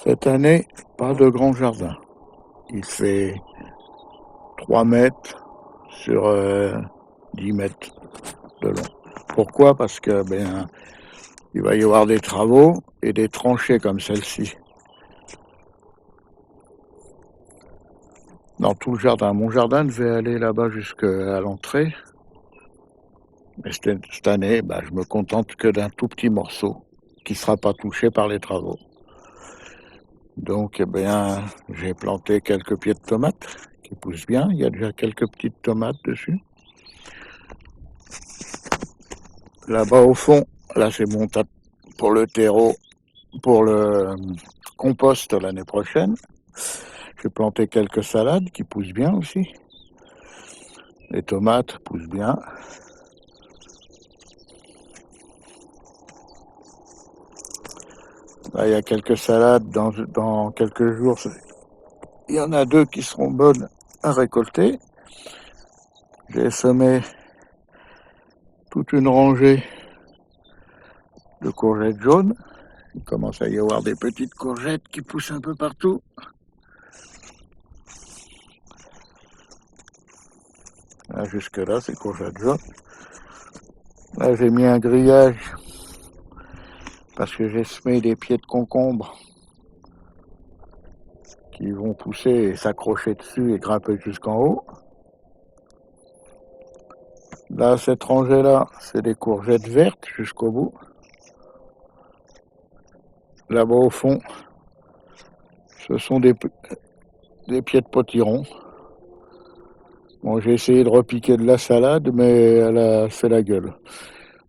Cette année, pas de grand jardin. Il fait 3 mètres sur 10 mètres de long. Pourquoi? Parce que il va y avoir des travaux et des tranchées comme celle-ci dans tout le jardin. Mon jardin devait aller là-bas jusqu'à l'entrée. Mais cette année, je me contente que d'un tout petit morceau qui ne sera pas touché par les travaux. Donc, j'ai planté quelques pieds de tomates qui poussent bien. Il y a déjà quelques petites tomates dessus. Là-bas au fond, là c'est mon tas pour le terreau, pour le compost l'année prochaine. J'ai planté quelques salades qui poussent bien aussi. Les tomates poussent bien. Là, il y a quelques salades dans quelques jours. Il y en a 2 qui seront bonnes à récolter. J'ai semé toute une rangée de courgettes jaunes. Il commence à y avoir des petites courgettes qui poussent un peu partout. Là, jusque-là, c'est courgettes jaunes. Là, j'ai mis un grillage parce que j'ai semé des pieds de concombre qui vont pousser et s'accrocher dessus et grimper jusqu'en haut. Là, cette rangée-là, c'est des courgettes vertes jusqu'au bout. Là-bas au fond, ce sont des pieds de potiron. Bon, j'ai essayé de repiquer de la salade, mais elle a fait la gueule.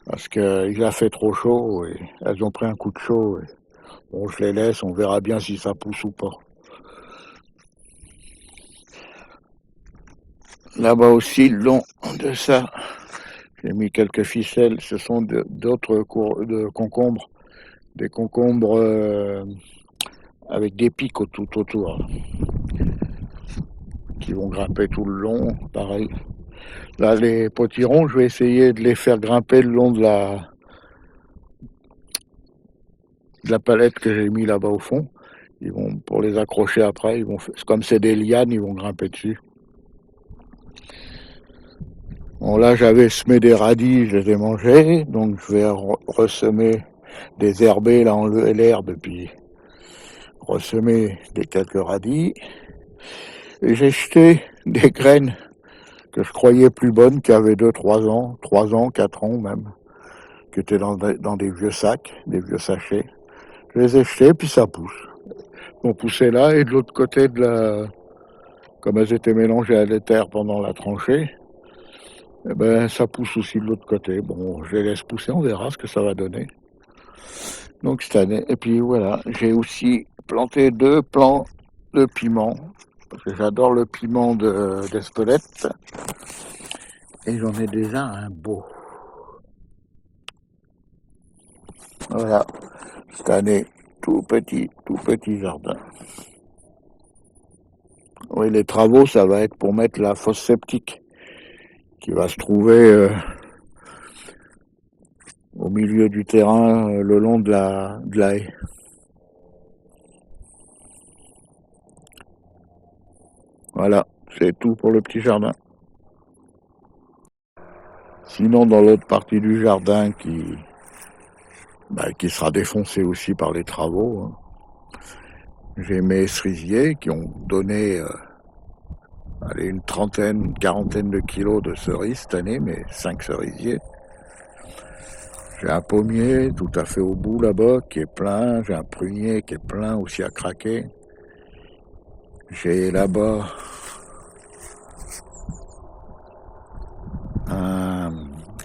Parce qu'il a fait trop chaud et elles ont pris un coup de chaud. Et bon, je les laisse, on verra bien si ça pousse ou pas. Là-bas aussi, le long de ça, j'ai mis quelques ficelles. Ce sont d'autres de concombres. Des concombres avec des pics tout autour. Qui vont grimper tout le long, pareil. Là, les potirons, je vais essayer de les faire grimper le long de la palette que j'ai mis là-bas au fond. Ils vont, pour les accrocher après, comme c'est des lianes, ils vont grimper dessus. Bon, là, j'avais semé des radis, je les ai mangés, donc je vais ressemer des herbés, là, enlever l'herbe, et puis ressemer quelques radis. Et j'ai jeté des graines que je croyais plus bonnes, qui avaient 2-3 ans, 3 ans, 4 ans même, qui étaient dans des vieux sacs, des vieux sachets. Je les ai jetés, puis ça pousse. Ils ont poussé là, et de l'autre côté comme elles étaient mélangées à l'éther pendant la tranchée, ça pousse aussi de l'autre côté. Bon, je les laisse pousser, on verra ce que ça va donner. Donc cette année, et puis voilà, j'ai aussi planté 2 plants de piment, parce que j'adore le piment d'Espelette, et j'en ai déjà un beau. Voilà, cette année, tout petit jardin. Oui, les travaux, ça va être pour mettre la fosse septique, qui va se trouver au milieu du terrain, le long de la haie. Voilà, c'est tout pour le petit jardin. Sinon, dans l'autre partie du jardin qui sera défoncée aussi par les travaux, j'ai mes cerisiers qui ont donné une trentaine, une quarantaine de kilos de cerises cette année, mais 5 cerisiers. J'ai un pommier tout à fait au bout là-bas qui est plein, j'ai un prunier qui est plein aussi à craquer. J'ai là-bas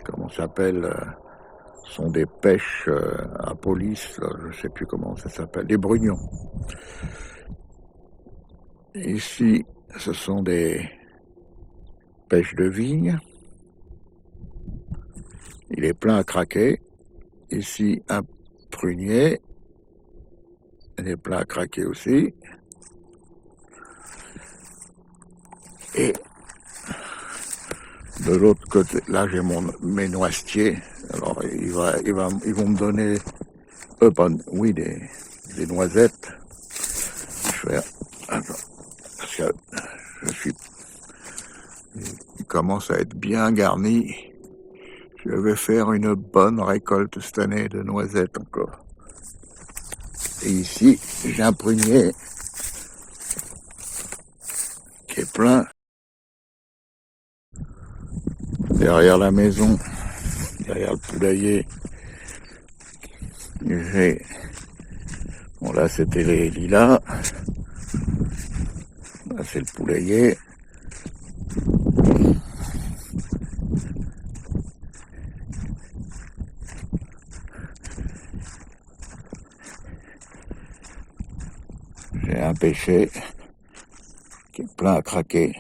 comment ça s'appelle, sont des pêches à police, je ne sais plus comment ça s'appelle, des brugnons. Ici, ce sont des pêches de vigne. Il est plein à craquer. Ici, un prunier. Il est plein à craquer aussi. Et de l'autre côté, là, j'ai mes noisetiers. Alors, ils vont me donner, des noisettes. faire. Attends, parce que il commence à être bien garni. Je vais faire une bonne récolte cette année de noisettes encore. Et ici, j'ai un prunier qui est plein. Derrière la maison, derrière le poulailler, bon là c'était les lilas. Là c'est le poulailler. J'ai un pêcher qui est plein à craquer.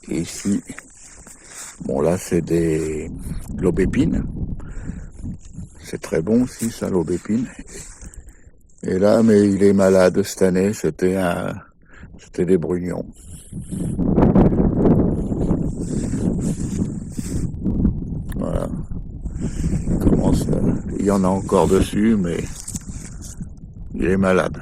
Et ici, bon là c'est de l'aubépine. C'est très bon aussi ça, l'aubépine. Et là, mais il est malade cette année, c'était des brugnons. Voilà. Il y en a encore dessus, mais il est malade.